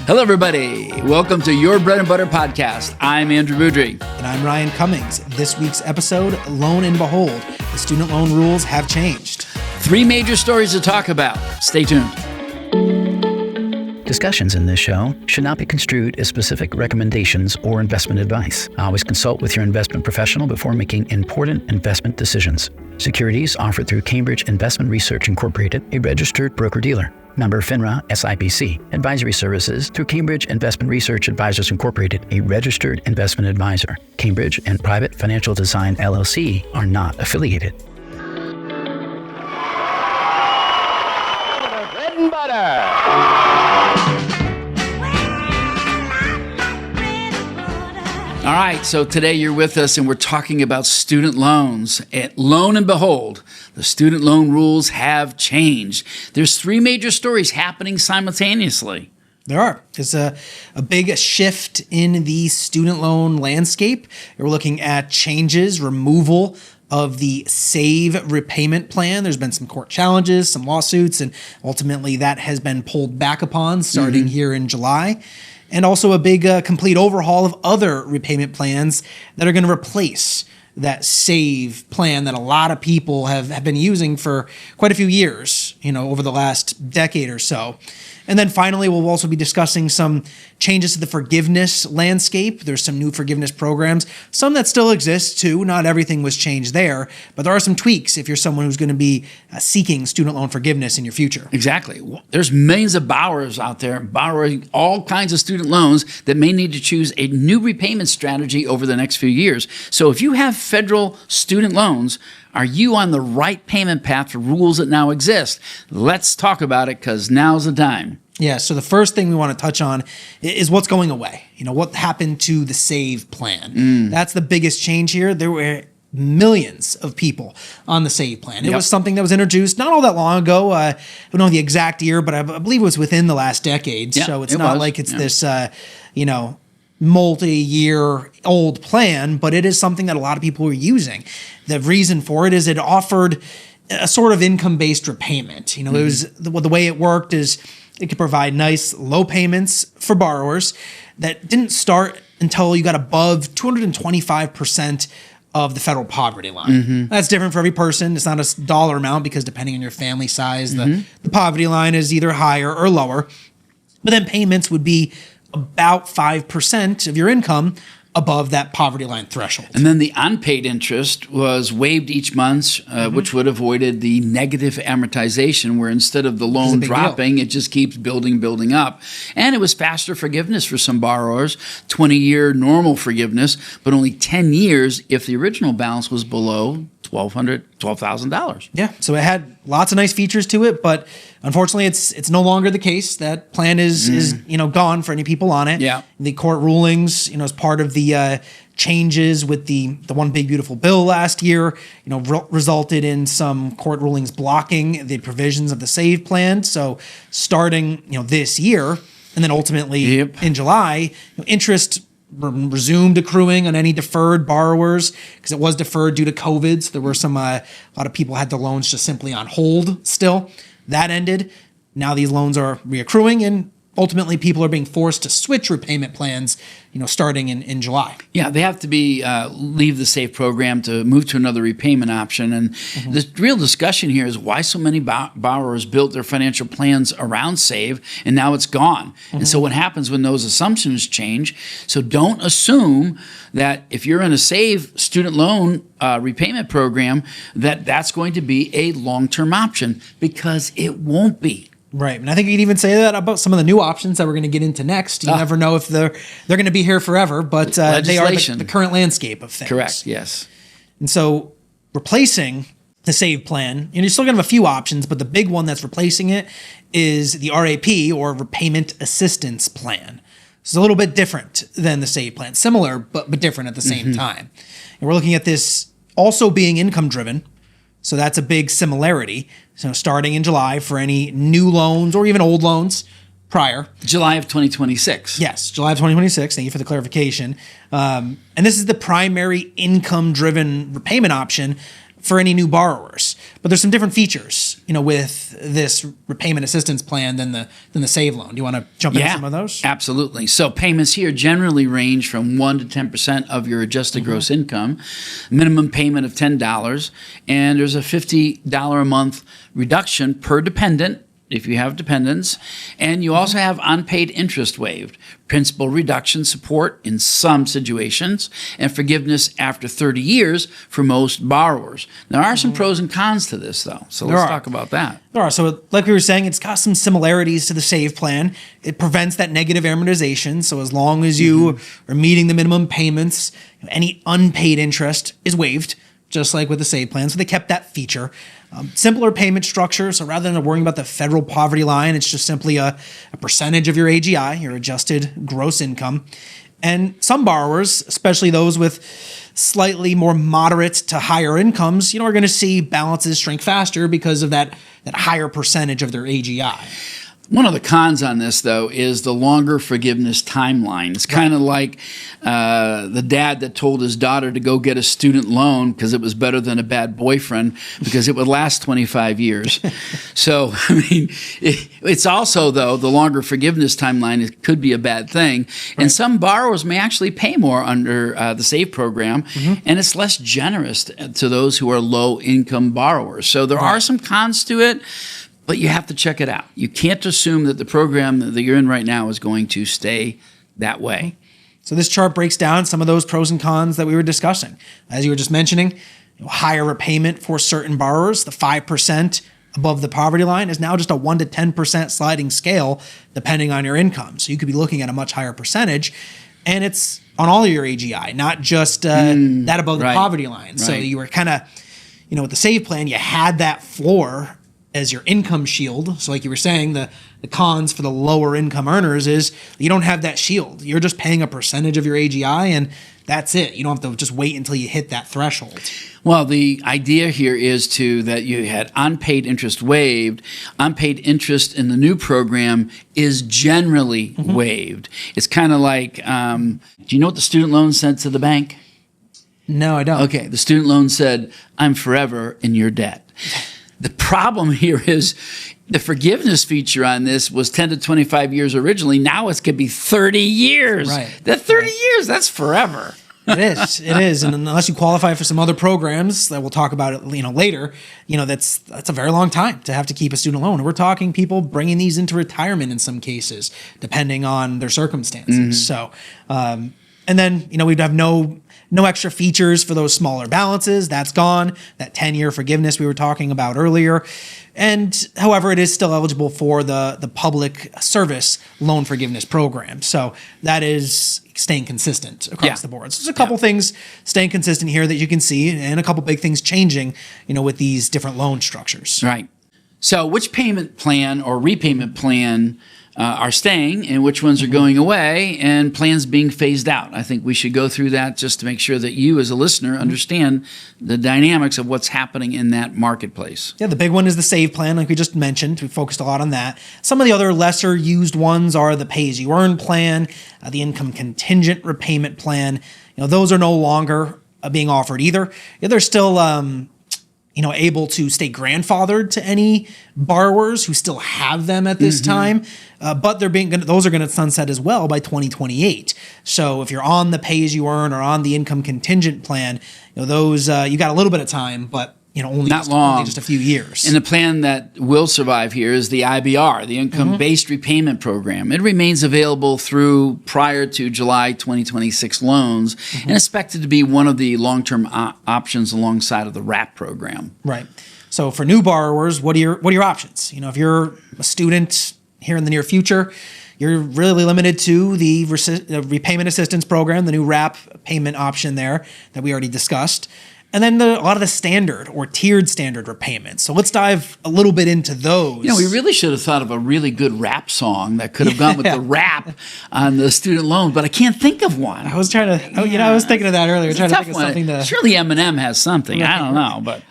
Hello, everybody. Welcome to Your Bread and Butter Podcast. I'm Andrew Beaudry. And I'm Ryan Cummings. This week's episode, Loan and Behold, the student loan rules have changed. 3 major stories to talk about. Stay tuned. Discussions in this show should not be construed as specific recommendations or investment advice. Always consult with your investment professional before making important investment decisions. Securities offered through Cambridge Investment Research Incorporated, a registered broker-dealer. Member FINRA SIPC. Advisory services through Cambridge Investment Research Advisors Incorporated, a registered investment advisor. Cambridge and Private Financial Design LLC are not affiliated. Bread and butter. All right, so today you're with us and we're talking about student loans. Loan and behold, the student loan rules have changed. There's 3 major stories happening simultaneously. There are. There's a big shift in the student loan landscape. We're looking at changes, removal of the SAVE repayment plan. There's been some court challenges, some lawsuits, and ultimately that has been pulled back upon starting here in July. And also a big complete overhaul of other repayment plans that are going to replace that SAVE plan that a lot of people have been using for quite a few years, over the last decade or so. And then finally, we'll also be discussing some changes to the forgiveness landscape. There's some new forgiveness programs, some that still exist too. Not everything was changed there, but there are some tweaks if you're someone who's going to be seeking student loan forgiveness in your future. Exactly. There's millions of borrowers out there borrowing all kinds of student loans that may need to choose a new repayment strategy over the next few years. So if you have federal student loans, are you on the right payment path for rules that now exist? Let's talk about it because now's the time. Yeah, so the first thing we want to touch on is what's going away. What happened to the SAVE plan? That's the biggest change here. There were millions of people on the SAVE plan. It was something that was introduced not all that long ago. I don't know the exact year, but I believe it was within the last decade. Yeah, so it's not like it's this, multi-year old plan, but it is something that a lot of people were using. The reason for it is it offered a sort of income-based repayment. It was the way it worked is it could provide nice low payments for borrowers that didn't start until you got above 225% of the federal poverty line. That's different for every person. It's not a dollar amount because depending on your family size, the poverty line is either higher or lower. But then payments would be about 5% of your income above that poverty line threshold. And then the unpaid interest was waived each month, which would have avoided the negative amortization where instead of the loan dropping, it just keeps building up. And it was faster forgiveness for some borrowers, 20-year normal forgiveness, but only 10 years if the original balance was below $12,000. Yeah, so it had lots of nice features to it, but unfortunately, it's no longer the case. That plan is gone for any people on it. Yeah, the court rulings, as part of the changes with the One Big Beautiful Bill last year, resulted in some court rulings blocking the provisions of the SAVE plan. So starting this year, and then ultimately in July, interest resumed accruing on any deferred borrowers because it was deferred due to COVID. So there were a lot of people had their loans just simply on hold still. That ended. Now these loans are reaccruing and ultimately people are being forced to switch repayment plans, starting in July. Yeah, they have to leave the SAVE program to move to another repayment option. And the real discussion here is why so many borrowers built their financial plans around SAVE and now it's gone. And so what happens when those assumptions change? So don't assume that if you're in a SAVE student loan repayment program, that's going to be a long-term option because it won't be. Right. And I think you could even say that about some of the new options that we're going to get into next. You never know if they're going to be here forever, but they are the current landscape of things. Correct, yes. And so replacing the SAVE plan, you're still going to have a few options, but the big one that's replacing it is the RAP, or Repayment Assistance Plan. It's a little bit different than the SAVE plan. Similar, but different at the same time. And we're looking at this also being income-driven. So that's a big similarity. So starting in July for any new loans or even old loans prior. July of 2026. Yes, July of 2026. Thank you for the clarification. And this is the primary income-driven repayment option for any new borrowers. But there's some different features, with this repayment assistance plan than the Save loan. Do you want to jump into some of those? Absolutely. So payments here generally range from 1 to 10% of your adjusted gross income, minimum payment of $10, and there's a $50 a month reduction per dependent if you have dependents, and you also have unpaid interest waived, principal reduction support in some situations, and forgiveness after 30 years for most borrowers. There are some pros and cons to this, though, so let's talk about that. There are. So like we were saying, it's got some similarities to the Save plan. It prevents that negative amortization, so as long as you are meeting the minimum payments, any unpaid interest is waived, just like with the Save plan. So they kept that feature. Simpler payment structure. So rather than worrying about the federal poverty line, it's just simply a percentage of your AGI, your adjusted gross income. And some borrowers, especially those with slightly more moderate to higher incomes, are going to see balances shrink faster because of that higher percentage of their AGI. One of the cons on this, though, is the longer forgiveness timeline. It's kind of like the dad that told his daughter to go get a student loan because it was better than a bad boyfriend because it would last 25 years. So, it's also, though, the longer forgiveness timeline, it could be a bad thing. Right. And some borrowers may actually pay more under the SAVE program, and it's less generous to those who are low-income borrowers. So there are some cons to it. But you have to check it out. You can't assume that the program that you're in right now is going to stay that way. So this chart breaks down some of those pros and cons that we were discussing. As you were just mentioning, higher repayment for certain borrowers, the 5% above the poverty line is now just a 1 to 10% sliding scale depending on your income. So you could be looking at a much higher percentage, and it's on all of your AGI, not just that above the poverty line. Right. So you were kind of, with the Save plan, you had that floor as your income shield. So like you were saying, the cons for the lower income earners is you don't have that shield. You're just paying a percentage of your AGI, and that's it. You don't have to just wait until you hit that threshold. Well, the idea here is that you had unpaid interest waived. Unpaid interest in the new program is generally waived. It's kind of like, do you know what the student loan said to the bank? No, I don't. Okay, the student loan said, I'm forever in your debt. The problem here is the forgiveness feature on this was 10 to 25 years originally. Now it's going to be 30 years. Right. That 30 years, that's forever. It is. And unless you qualify for some other programs that we'll talk about later, that's a very long time to have to keep a student loan. And we're talking people bringing these into retirement in some cases, depending on their circumstances. So, and then, we'd have no extra features for those smaller balances. That's gone. That 10-year forgiveness we were talking about earlier. And however, it is still eligible for the public service loan forgiveness program. So that is staying consistent across the board. So there's a couple things staying consistent here that you can see, and a couple big things changing, with these different loan structures. Right. So which payment plan or repayment plan are staying and which ones are going away and plans being phased out? I think we should go through that just to make sure that you as a listener understand the dynamics of what's happening in that marketplace. Yeah, the big one is the Save plan, like we just mentioned. We focused a lot on that. Some of the other lesser used ones are the pay-as-you-earn plan, the income contingent repayment plan. Those are no longer being offered either. They're still able to stay grandfathered to any borrowers who still have them at this time, but those are going to sunset as well by 2028. So if you're on the pay-as-you-earn or on the income contingent plan, those you got a little bit of time, but only just a few years. And the plan that will survive here is the IBR, the Income-Based Repayment Program. It remains available through prior to July 2026 loans and expected to be one of the long-term options alongside of the RAP program. Right. So for new borrowers, what are your options? If you're a student here in the near future, you're really limited to the Repayment Assistance Program, the new RAP payment option there that we already discussed. And then a lot of the standard or tiered standard repayments. So let's dive a little bit into those. We really should have thought of a really good rap song that could have gone with the rap on the student loan, but I can't think of one. I was trying to, I was thinking of that earlier. Trying to think of something to. Surely Eminem has something. I don't know, but.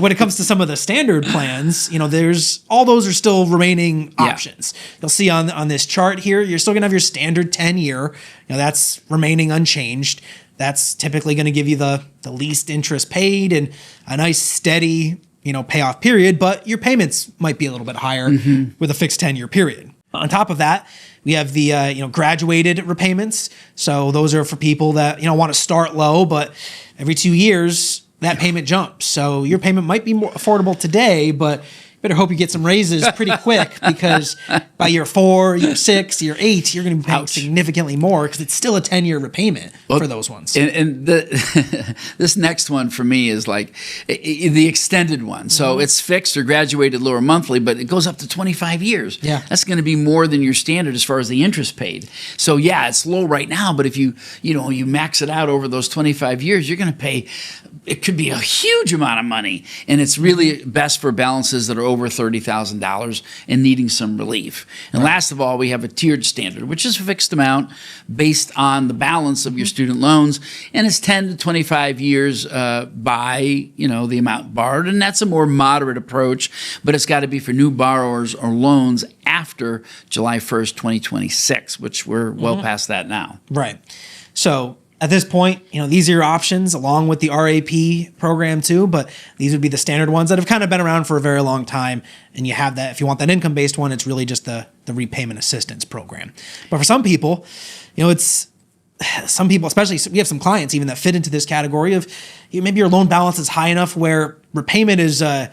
When it comes to some of the standard plans, there's all those are still remaining options. You'll see on this chart here, you're still going to have your standard 10-year. That's remaining unchanged. That's typically going to give you the least interest paid and a nice steady, payoff period, but your payments might be a little bit higher with a fixed 10-year period. On top of that, we have the graduated repayments. So those are for people that want to start low, but every 2 years that payment jumps. So your payment might be more affordable today, but better hope you get some raises pretty quick, because by year 4, year 6, year 8, you're going to be paying significantly more, because it's still a 10-year repayment for those ones. And this next one for me is like the extended one. So it's fixed or graduated lower monthly, but it goes up to 25 years. Yeah. That's going to be more than your standard as far as the interest paid. So yeah, it's low right now, but if you max it out over those 25 years, you're going to pay, it could be a huge amount of money. And it's really best for balances that are over $30,000 and needing some relief. And last of all, we have a tiered standard, which is a fixed amount based on the balance of your student loans, and it's 10 to 25 years by the amount borrowed, and that's a more moderate approach, but it's got to be for new borrowers or loans after July 1st, 2026, which we're well past that now. Right. So at this point, these are your options along with the RAP program too, but these would be the standard ones that have kind of been around for a very long time. And you have that, if you want that income-based one, it's really just the repayment assistance program. But for some people, especially we have some clients even that fit into this category of maybe your loan balance is high enough where repayment is a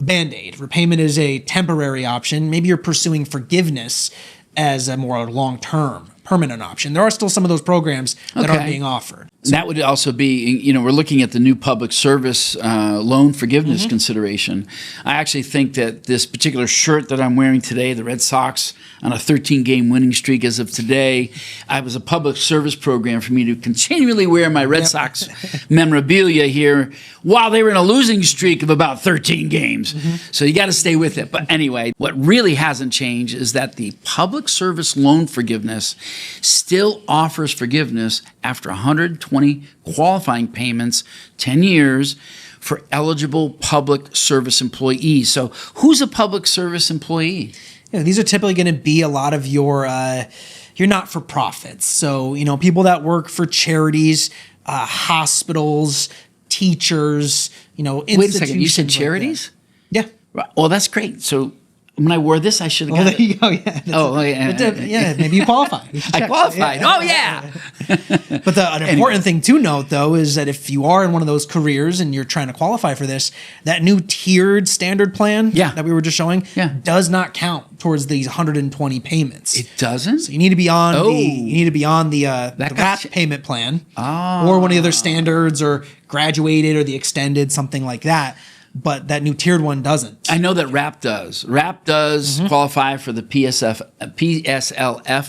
Band-Aid. Repayment is a temporary option. Maybe you're pursuing forgiveness as a more long-term, permanent option. There are still some of those programs that aren't being offered. So that would also be, we're looking at the new public service loan forgiveness consideration. I actually think that this particular shirt that I'm wearing today, the Red Sox on a 13-game winning streak as of today, I was a public service program for me to continually wear my Red Sox memorabilia here while they were in a losing streak of about 13 games. So you got to stay with it. But anyway, what really hasn't changed is that the public service loan forgiveness still offers forgiveness after 120 qualifying payments, 10 years, for eligible public service employees. So who's a public service employee? These are typically going to be a lot of your not-for-profits. So, people that work for charities, hospitals, teachers, institutions. Wait a second, you said charities? Like yeah. Right. Well, that's great. So when I wore this, I should have got there you go. Yeah. Maybe you qualify. I qualified. Yeah. Oh, yeah. But an important thing to note, though, is that if you are in one of those careers and you're trying to qualify for this, that new tiered standard plan that we were just showing does not count towards these 120 payments. It doesn't? So you need to be on the RAP payment plan or one of the other standards or graduated or the extended, something like that. But that new tiered one doesn't. I know that RAP does. RAP does qualify for the PSLF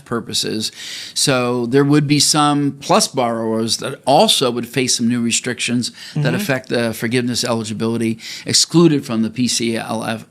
purposes. So there would be some plus borrowers that also would face some new restrictions that affect the forgiveness eligibility, excluded from the PSLF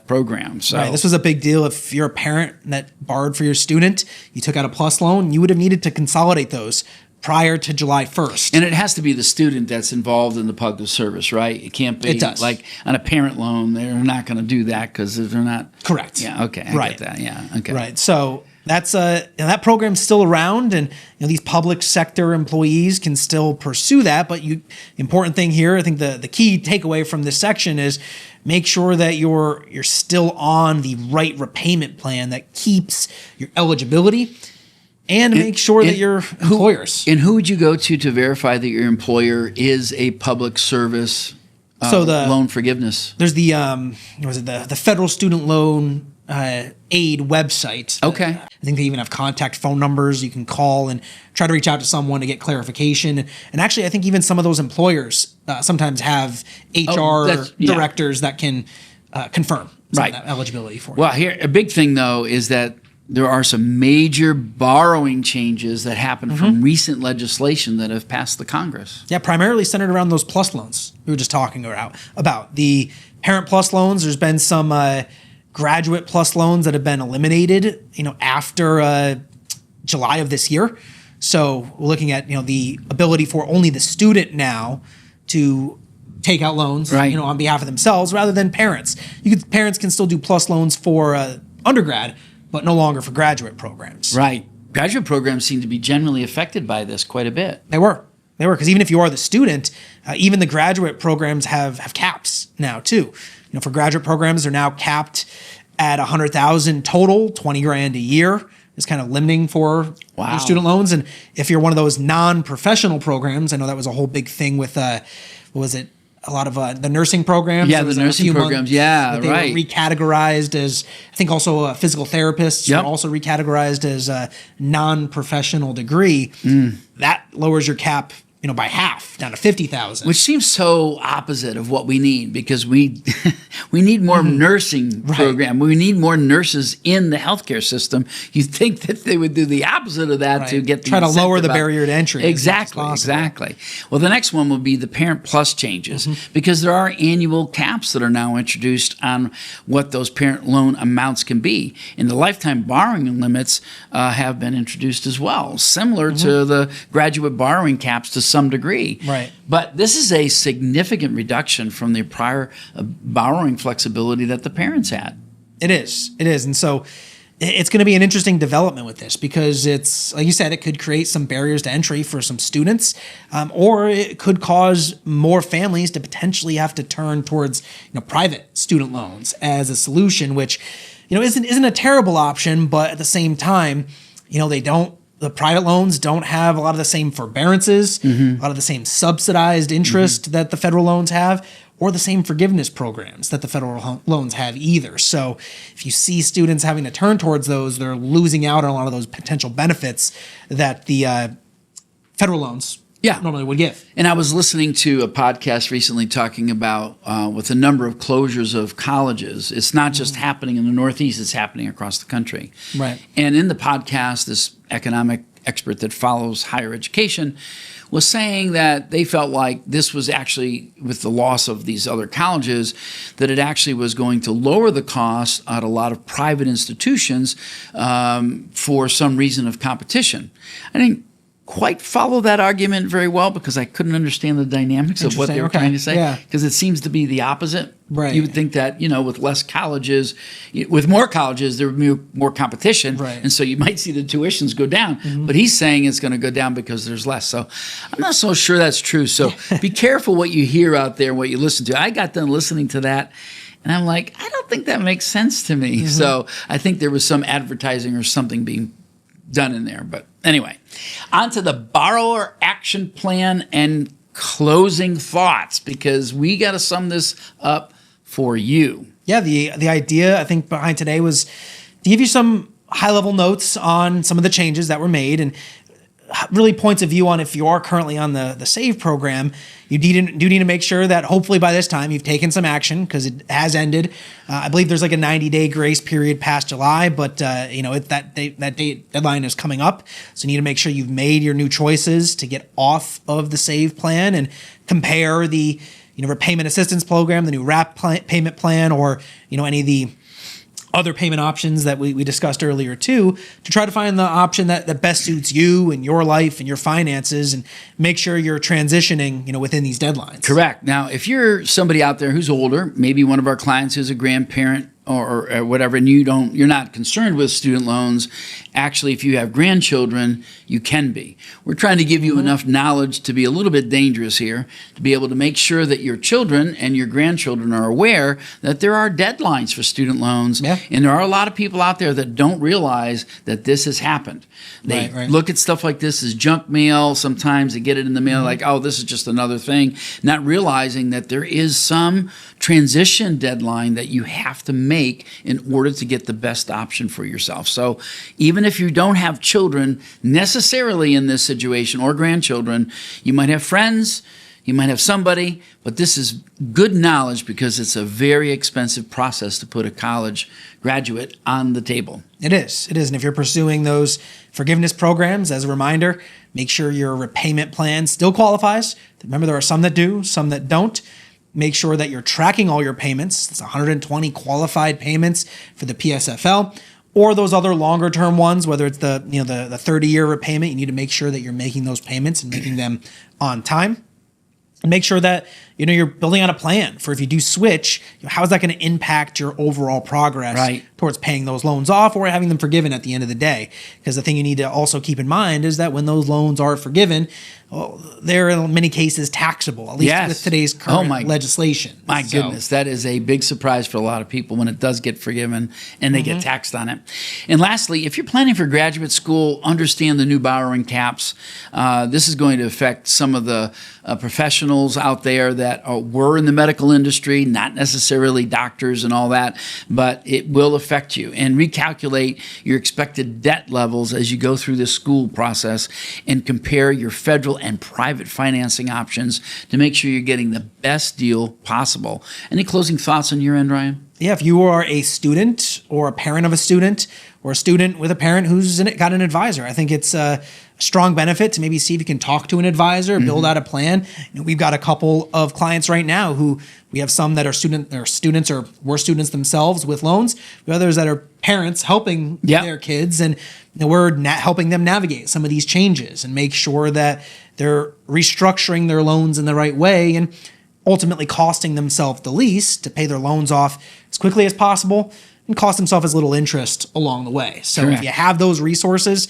program. So this was a big deal. If you're a parent that borrowed for your student, you took out a plus loan, you would have needed to consolidate those prior to July 1st. And it has to be the student that's involved in the public service, right? It can't be like on a parent loan. They're not going to do that because they're not. Correct. Yeah, okay. I get that. Yeah, okay. Right. So that's that program's still around, and these public sector employees can still pursue that. But important thing here, I think the key takeaway from this section is make sure that you're still on the right repayment plan that keeps your eligibility. And make sure that your employers. And who would you go to verify that your employer is a public service loan forgiveness? There's the Federal Student Loan Aid website. Okay. I think they even have contact phone numbers you can call and try to reach out to someone to get clarification. And actually, I think even some of those employers sometimes have HR directors that can confirm that eligibility for you. Well, here a big thing though is that there are some major borrowing changes that happened from recent legislation that have passed the Congress. Yeah, primarily centered around those plus loans we were just talking about. The parent plus loans, there's been some graduate plus loans that have been eliminated, after July of this year. So we're looking at, the ability for only the student now to take out loans, on behalf of themselves rather than parents. Parents can still do plus loans for undergrad, but no longer for graduate programs. Right. graduate programs seem to be generally affected by this quite a bit. They were because even if you are the student, even the graduate programs have caps now too. For graduate programs, they're now capped at $100,000 total, $20,000 a year is kind of limiting for your student loans. And if you're one of those non-professional programs, I know that was a whole big thing with what was it? A lot of the nursing programs. Yeah, the nursing programs. Yeah, they right. were recategorized as, I think also physical therapists Yep. were also recategorized as a non-professional degree. That lowers your cap, by half down to 50,000. Which seems so opposite of what we need, because we we need more nursing program. We need more nurses in the healthcare system. You'd think that they would do the opposite of that to get the try to lower the incentive up. barrier to entry. Exactly. Well, the next one will be the Parent Plus changes, because there are annual caps that are now introduced on what those parent loan amounts can be, and the lifetime borrowing limits have been introduced as well, similar to the graduate borrowing caps to some degree. Right. But this is a significant reduction from the prior borrowing flexibility that the parents had. It is. And so it's going to be an interesting development with this, because it's, like you said, it could create some barriers to entry for some students, or it could cause more families to potentially have to turn towards private student loans as a solution, which isn't a terrible option, but at the same time, the private loans don't have a lot of the same forbearances, a lot of the same subsidized interest that the federal loans have, or the same forgiveness programs that the federal loans have either. So if you see students having to turn towards those, they're losing out on a lot of those potential benefits that the federal loans normally would give. And I was listening to a podcast recently talking about with a number of closures of colleges, it's not just happening in the Northeast, it's happening across the country. Right. And in the podcast, this economic expert that follows higher education was saying that they felt like this was actually, with the loss of these other colleges, that it actually was going to lower the cost at a lot of private institutions for some reason of competition. I didn't quite follow that argument very well, because I couldn't understand the dynamics of what they were trying to say, because it seems to be the opposite. Right. You would think that, with less colleges, with more colleges, there would be more competition. Right. And so you might see the tuitions go down. But he's saying it's going to go down because there's less. So I'm not so sure that's true. So be careful what you hear out there, what you listen to. I got done listening to that, and I'm like, I don't think that makes sense to me. So I think there was some advertising or something being done in there. But anyway, on to the borrower action plan and closing thoughts, because we got to sum this up for you. Yeah, the idea I think behind today was to give you some high-level notes on some of the changes that were made, and really points of view on if you are currently on the SAVE program, you do need to make sure that hopefully by this time you've taken some action, because it has ended. I believe there's like a 90-day grace period past July, but that deadline is coming up. So you need to make sure you've made your new choices to get off of the SAVE plan and compare the Repayment Assistance Program, the new payment plan, or any of the other payment options that we discussed earlier too, to try to find the option that best suits you and your life and your finances, and make sure you're transitioning, within these deadlines. Correct. Now, if you're somebody out there who's older, maybe one of our clients who's a grandparent or whatever, and you're not concerned with student loans, actually, if you have grandchildren, you can be. We're trying to give you enough knowledge to be a little bit dangerous here, to be able to make sure that your children and your grandchildren are aware that there are deadlines for student loans. Yeah. And there are a lot of people out there that don't realize that this has happened. They look at stuff like this as junk mail. Sometimes they get it in the mail like, oh, this is just another thing, not realizing that there is some transition deadline that you have to make in order to get the best option for yourself. So even if you don't have children necessarily in this situation, or grandchildren, you might have friends, you might have somebody, but this is good knowledge, because it's a very expensive process to put a college graduate on the table. It is. And if you're pursuing those forgiveness programs, as a reminder, make sure your repayment plan still qualifies. Remember, there are some that do, some that don't. Make sure that you're tracking all your payments. It's 120 qualified payments for the PSFL, or those other longer term ones, whether it's the 30-year repayment. You need to make sure that you're making those payments and making them on time. And make sure that you're building out a plan for if you do switch, how is that going to impact your overall progress towards paying those loans off or having them forgiven at the end of the day? Because the thing you need to also keep in mind is that when those loans are forgiven, they're in many cases taxable, at least with today's current legislation. My goodness, that is a big surprise for a lot of people when it does get forgiven and they get taxed on it. And lastly, if you're planning for graduate school, understand the new borrowing caps. This is going to affect some of the professionals out there that were in the medical industry, not necessarily doctors and all that, but it will affect you. And recalculate your expected debt levels as you go through this school process and compare your federal and private financing options to make sure you're getting the best deal possible. Any closing thoughts on your end, Ryan? Yeah, if you are a student or a parent of a student or a student with a parent who's got an advisor, I think it's a strong benefit to maybe see if you can talk to an advisor, build out a plan. We've got a couple of clients right now who we have some that are students or were students themselves with loans. We have others that are parents helping their kids, and we're helping them navigate some of these changes and make sure that they're restructuring their loans in the right way and ultimately costing themselves the least to pay their loans off as quickly as possible and cost themselves as little interest along the way. So if you have those resources,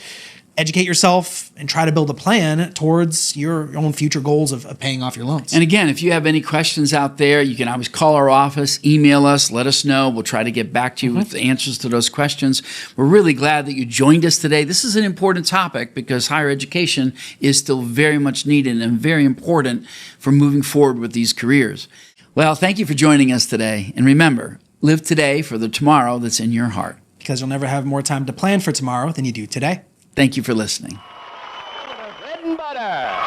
educate yourself and try to build a plan towards your own future goals of paying off your loans. And again, if you have any questions out there, you can always call our office, email us, let us know. We'll try to get back to you with the answers to those questions. We're really glad that you joined us today. This is an important topic because higher education is still very much needed and very important for moving forward with these careers. Well, thank you for joining us today. And remember, live today for the tomorrow that's in your heart. Because you'll never have more time to plan for tomorrow than you do today. Thank you for listening. Bread and butter.